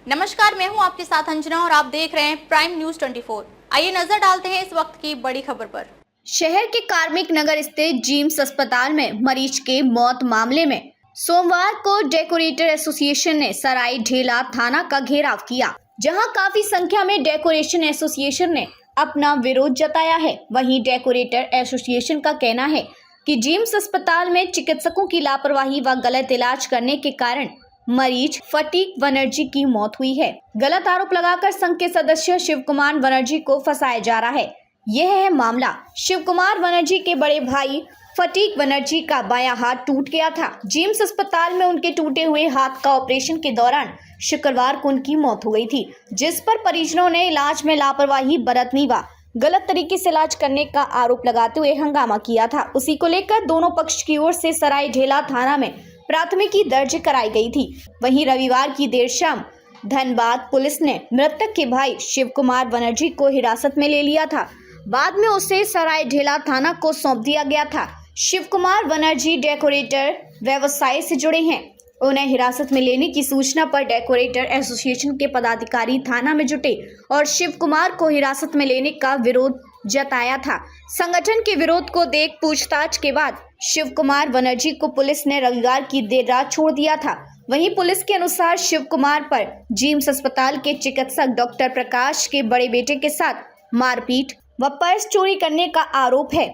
नमस्कार, मैं हूं आपके साथ अंजना और आप देख रहे हैं प्राइम न्यूज 24। आइए नजर डालते हैं इस वक्त की बड़ी खबर पर। शहर के कार्मिक नगर स्थित जिम्स अस्पताल में मरीज के मौत मामले में सोमवार को डेकोरेटर एसोसिएशन ने सराय ढेला थाना का घेराव किया, जहां काफी संख्या में डेकोरेशन एसोसिएशन ने अपना विरोध जताया है। वहीं डेकोरेटर एसोसिएशन का कहना है कि जिम्स अस्पताल में चिकित्सकों की लापरवाही व गलत इलाज करने के कारण मरीज फटीक बनर्जी की मौत हुई है। गलत आरोप लगाकर संघ के सदस्य शिव कुमार बनर्जी को फंसाया जा रहा है। यह है मामला। शिव कुमार बनर्जी के बड़े भाई फटीक बनर्जी का बायां हाथ टूट गया था। जिम्स अस्पताल में उनके टूटे हुए हाथ का ऑपरेशन के दौरान शुक्रवार को उनकी मौत हो गई थी, जिस पर परिजनों ने इलाज में लापरवाही बरतने व गलत तरीके से इलाज करने का आरोप लगाते हुए हंगामा किया था। उसी को लेकर दोनों पक्ष की ओर से सराय ढेला थाना में प्राथमिकी दर्ज कराई गई थी। वहीं रविवार की देर शाम धनबाद पुलिस ने मृतक के भाई शिव कुमार बनर्जी को हिरासत में ले लिया था। बाद में उसे सराय ढेला थाना को सौंप दिया गया था। शिव कुमार बनर्जी डेकोरेटर व्यवसाय से जुड़े हैं। उन्हें हिरासत में लेने की सूचना पर डेकोरेटर एसोसिएशन के पदाधिकारी थाना में जुटे और शिव कुमार को हिरासत में लेने का विरोध जताया था। संगठन के विरोध को देख पूछताछ के बाद शिव कुमार बनर्जी को पुलिस ने रविवार की देर रात छोड़ दिया था। वहीं पुलिस के अनुसार शिव कुमार पर जिम्स अस्पताल के चिकित्सक डॉक्टर प्रकाश के बड़े बेटे के साथ मारपीट व पर्स चोरी करने का आरोप है।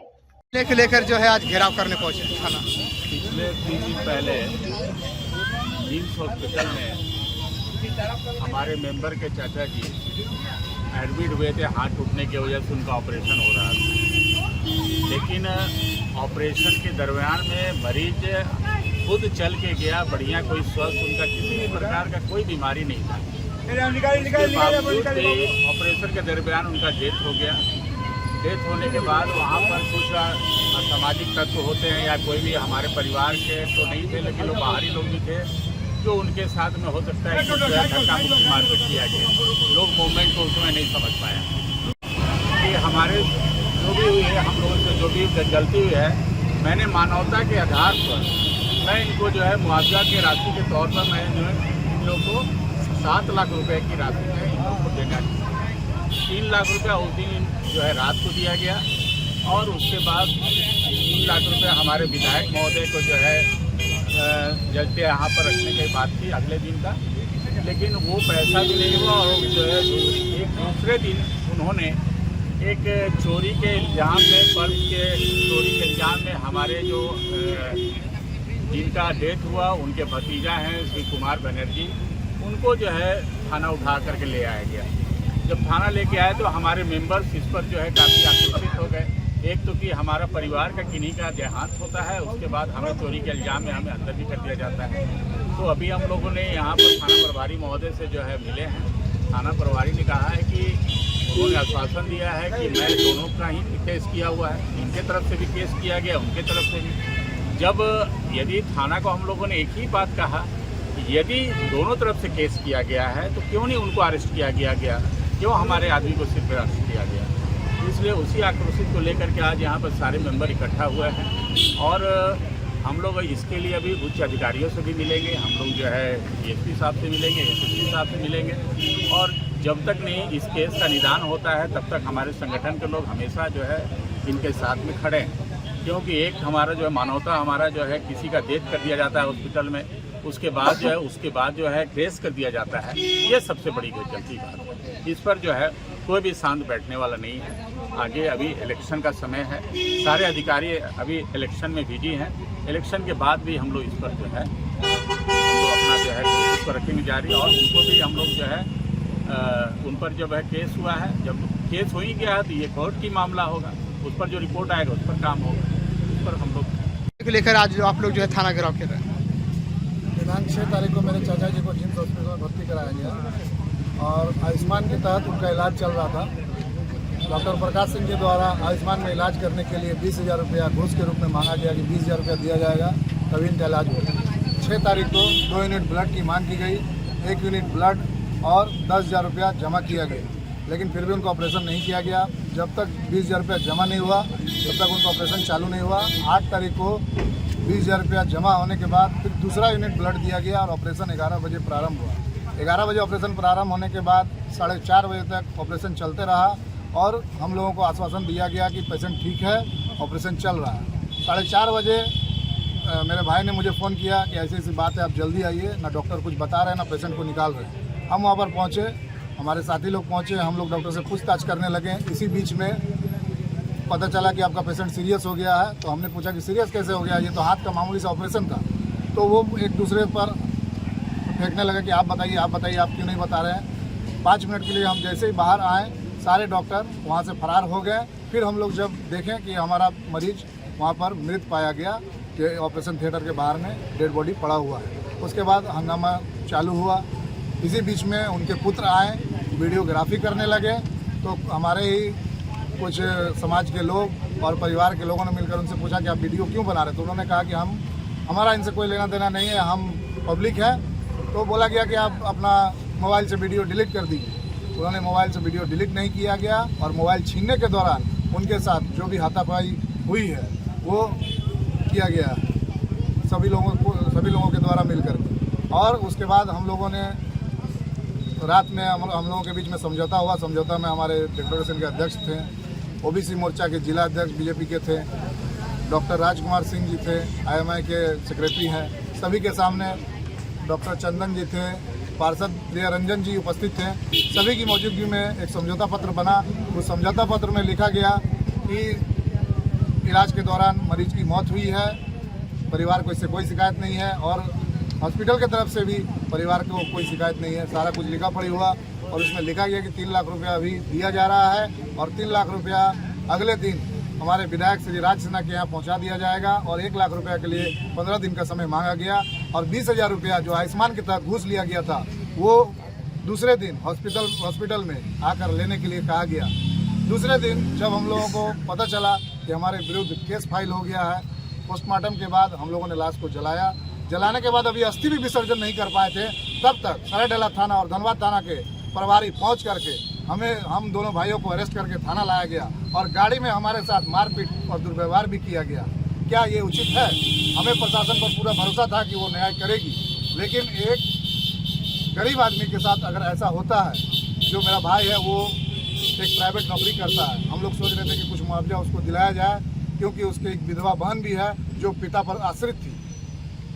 लेकर जो है आज घेराव करने पहुंचे थाना। पिछले 3 दिन पहले जिम्स हॉस्पिटल में हमारे मेंबर के चाचा जी एडमिट हुए थे। हाथ टूटने की वजह से उनका ऑपरेशन हो रहा था, लेकिन ऑपरेशन के दरमियान में मरीज खुद चल के गया, बढ़िया कोई स्वस्थ, उनका किसी भी प्रकार का कोई बीमारी नहीं था। ऑपरेशन के दरमियान उनका डेथ हो गया। डेथ होने के बाद वहाँ पर कुछ असामाजिक तत्व होते हैं या कोई भी हमारे परिवार के तो नहीं थे, लेकिन लोग बाहरी लोग भी थे जो उनके साथ में हो सकता है कि धक्का मुक्की मारपीट किया गया। लोग मूवमेंट को उसमें नहीं समझ पाया कि हमारे जो भी हुई है, हम लोगों से जो भी गलती हुई है, मैंने मानवता के आधार पर मैं इनको जो है मुआवजा की राशि के तौर पर मैं जो है इन लोगों को 7 लाख रुपए की राशि में इन लोगों को देना चाहिए। 3 लाख रुपया उस दिन जो है रात को दिया गया और उसके बाद 3 लाख रुपया हमारे विधायक महोदय को जो है जज के यहाँ पर रखने की बात थी अगले दिन का, लेकिन वो पैसा भी नहीं हुआ। और जो है एक दूसरे दिन उन्होंने एक चोरी के इल्ज़ाम में, पर्स के चोरी के इल्ज़ाम में हमारे जो जिनका डेथ हुआ उनके भतीजा हैं श्री कुमार बनर्जी, उनको जो है थाना उठा करके ले आया गया। जब थाना लेके आए तो हमारे मेंबर्स इस पर जो है काफ़ी आक्रोशित हो गए। एक तो कि हमारा परिवार का किन्हीं का देहांत होता है, उसके बाद हमें चोरी के इल्ज़ाम में हमें अंदर भी कर दिया जाता है। तो अभी हम लोगों ने यहाँ पर थाना प्रभारी महोदय से जो है मिले हैं। थाना प्रभारी ने कहा है कि उन्होंने आश्वासन दिया है कि मैं दोनों का ही केस किया हुआ है, इनके तरफ से भी केस किया गया, उनके तरफ से भी। जब यदि थाना को हम लोगों ने एक ही बात कहा, यदि दोनों तरफ से केस किया गया है तो क्यों नहीं उनको अरेस्ट किया गया, क्यों हमारे आदमी को सिर्फ अरेस्ट किया गया। इसलिए उसी आक्रोशित को लेकर के आज यहाँ पर सारे मेंबर इकट्ठा हुए हैं और हम लोग इसके लिए अभी उच्च अधिकारियों से भी मिलेंगे। हम लोग जो है एसपी साहब से मिलेंगे, एसपी साहब से मिलेंगे और जब तक नहीं इस केस का निदान होता है तब तक हमारे संगठन के लोग हमेशा जो है इनके साथ में खड़े हैं। क्योंकि एक हमारा जो है मानवता, हमारा जो है किसी का डेथ कर दिया जाता है हॉस्पिटल में, उसके बाद जो है केस कर दिया जाता है, ये सबसे बड़ी गलती बात है। इस पर जो है कोई भी शांत बैठने वाला नहीं है। आगे अभी इलेक्शन का समय है, सारे अधिकारी अभी इलेक्शन में बिजी हैं। इलेक्शन के बाद भी हम लोग इस पर जो है अपना जो है कोशिश पर रखेंगे जारी। और उनको भी हम लोग जो है उन पर जब है केस हुआ है, जब केस हो ही गया है तो ये कोर्ट की मामला होगा, उस पर जो रिपोर्ट आएगा उस पर काम होगा। उस पर हम लोग लेकर आज आप लोग जो है थाना घेराव कर रहे हैं। दिनांक 6 तारीख को मेरे चाचा जी को जिम्स हॉस्पिटल में भर्ती कराया गया और आयुष्मान के तहत उनका इलाज चल रहा था। डॉक्टर प्रकाश सिंह के द्वारा आयुष्मान में इलाज करने के लिए 20,000 रुपया घूस के रूप में मांगा गया कि 20,000 रुपया दिया जाएगा तभी इनका इलाज होगा। 6 तारीख को 2 यूनिट ब्लड की मांग की गई, 1 यूनिट ब्लड और 10,000 रुपया जमा किया गया, लेकिन फिर भी उनका ऑपरेशन नहीं किया गया। जब तक 20,000 रुपया जमा नहीं हुआ तब तक उनका ऑपरेशन चालू नहीं हुआ। 8 तारीख को 20,000 रुपया जमा होने के बाद फिर दूसरा यूनिट ब्लड दिया गया और ऑपरेशन 11 बजे प्रारंभ हुआ। 11 बजे ऑपरेशन प्रारंभ होने के बाद 4:30 बजे तक ऑपरेशन चलते रहा और हम लोगों को आश्वासन दिया गया कि पेशेंट ठीक है, ऑपरेशन चल रहा है। 4:30 बजे मेरे भाई ने मुझे फ़ोन किया कि ऐसी ऐसी बात है, आप जल्दी आइए, ना डॉक्टर कुछ बता रहे हैं ना पेशेंट को निकाल रहे हैं। हम वहाँ पर पहुँचे, हमारे साथी लोग पहुँचे, हम लोग डॉक्टर से पूछताछ करने लगे। इसी बीच में पता चला कि आपका पेशेंट सीरियस हो गया है। तो हमने पूछा कि सीरियस कैसे हो गया, ये तो हाथ का मामूली सा ऑपरेशन था। तो वो एक दूसरे पर फेंकने लगे कि आप बताइए, आप क्यों नहीं बता रहे हैं। 5 मिनट के लिए हम जैसे ही बाहर आए, सारे डॉक्टर वहाँ से फरार हो गए। फिर हम लोग जब देखें कि हमारा मरीज वहाँ पर मृत पाया गया कि ऑपरेशन थिएटर के बाहर में डेड बॉडी पड़ा हुआ है। उसके बाद हंगामा चालू हुआ। इसी बीच में उनके पुत्र आए, वीडियोग्राफी करने लगे। तो हमारे ही कुछ समाज के लोग और परिवार के लोगों ने मिलकर उनसे पूछा कि आप वीडियो क्यों बना रहे? तो उन्होंने कहा कि हमारा इनसे कोई लेना देना नहीं है, हम पब्लिक है। तो बोला गया कि आप अपना मोबाइल से वीडियो डिलीट कर दीजिए। उन्होंने मोबाइल से वीडियो डिलीट नहीं किया गया और मोबाइल छीनने के दौरान उनके साथ जो भी हाथापाई हुई है वो किया गया सभी लोगों के द्वारा मिलकर। और उसके बाद हम लोगों ने रात में हम लोगों के बीच में समझौता हुआ। समझौता में हमारे डिक्लेरेशन के अध्यक्ष थे, ओबीसी मोर्चा के जिला अध्यक्ष बीजेपी के थे, डॉक्टर राजकुमार सिंह जी थे, IMI के सेक्रेटरी हैं, सभी के सामने डॉक्टर चंदन जी थे, पार्षद प्रियरंजन जी उपस्थित थे। सभी की मौजूदगी में एक समझौता पत्र बना। उस समझौता पत्र में लिखा गया कि इलाज के दौरान मरीज की मौत हुई है, परिवार को इससे कोई शिकायत नहीं है और हॉस्पिटल की तरफ से भी परिवार को कोई शिकायत नहीं है। सारा कुछ लिखा पढ़ी हुआ और उसमें लिखा गया कि 3 लाख रुपया अभी दिया जा रहा है और 3 लाख रुपया अगले दिन हमारे विधायक श्री राज सिन्हा के यहाँ पहुँचा दिया जाएगा और 1 लाख रुपया के लिए 15 दिन का समय मांगा गया और 20,000 रुपया जो आयुष्मान के तहत घूस लिया गया था वो दूसरे दिन हॉस्पिटल में आकर लेने के लिए कहा गया। दूसरे दिन जब हम लोगों को पता चला कि हमारे विरुद्ध केस फाइल हो गया है, पोस्टमार्टम के बाद हम लोगों ने लाश को जलाया। जलाने के बाद अभी अस्थि भी विसर्जन नहीं कर पाए थे, तब तक सरायढेला थाना और धनबाद थाना के प्रभारी पहुंच करके हम दोनों भाइयों को अरेस्ट करके थाना लाया गया और गाड़ी में हमारे साथ मारपीट और दुर्व्यवहार भी किया गया। क्या ये उचित है? हमें प्रशासन पर पूरा भरोसा था कि वो न्याय करेगी, लेकिन एक गरीब आदमी के साथ अगर ऐसा होता है, जो मेरा भाई है वो एक प्राइवेट नौकरी करता है, हम लोग सोच रहे थे कि कुछ मुआवजा उसको दिलाया जाए क्योंकि उसकी एक विधवा बहन भी है जो पिता पर आश्रित थी।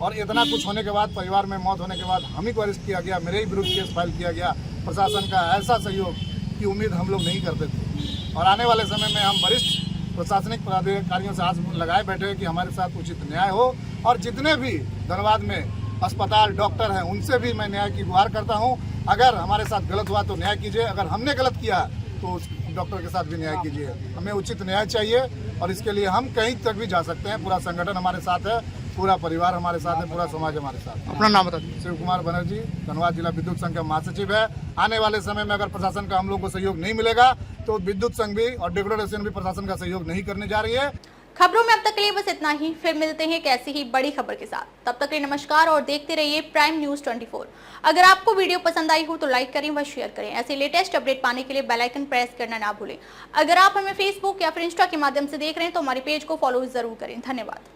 और इतना कुछ होने के बाद, परिवार में मौत होने के बाद हम ही को अरेस्ट किया गया, मेरे ही विरुद्ध केस फाइल किया गया। प्रशासन का ऐसा सहयोग की उम्मीद हम लोग नहीं करते थे और आने वाले समय में हम वरिष्ठ प्रशासनिक पदाधिकारियों से आस लगाए बैठे हैं कि हमारे साथ उचित न्याय हो और जितने भी धनबाद में अस्पताल डॉक्टर हैं उनसे भी मैं न्याय की गुहार करता हूं। अगर हमारे साथ गलत हुआ तो न्याय कीजिए, अगर हमने गलत किया तो उस डॉक्टर के साथ भी न्याय कीजिए। हमें उचित न्याय चाहिए और इसके लिए हम कहीं तक भी जा सकते हैं। पूरा संगठन हमारे साथ है, पूरा परिवार हमारे साथ है, पूरा समाज हमारे साथ है। अपना नाम बता दीजिए। शिव कुमार बनर्जी, धनबाद जिला विद्युत संघ का महासचिव है। आने वाले समय में अगर प्रशासन का हम लोग को सहयोग नहीं मिलेगा तो विद्युत संघ भी और डिक्लेरेशन भी प्रशासन का सहयोग नहीं करने जा रही है। खबरों में अब तक के लिए बस इतना ही। फिर मिलते हैं एक ऐसी ही बड़ी खबर के साथ। तब तक के लिए नमस्कार और देखते रहिए प्राइम न्यूज 24। अगर आपको वीडियो पसंद आई हो तो लाइक करें व शेयर करें। ऐसे लेटेस्ट अपडेट पाने के लिए बेल आइकन प्रेस करना ना भूलें। अगर आप हमें फेसबुक या फिर इंस्टा के माध्यम से देख रहे हैं तो हमारे पेज को फॉलो जरूर करें। धन्यवाद।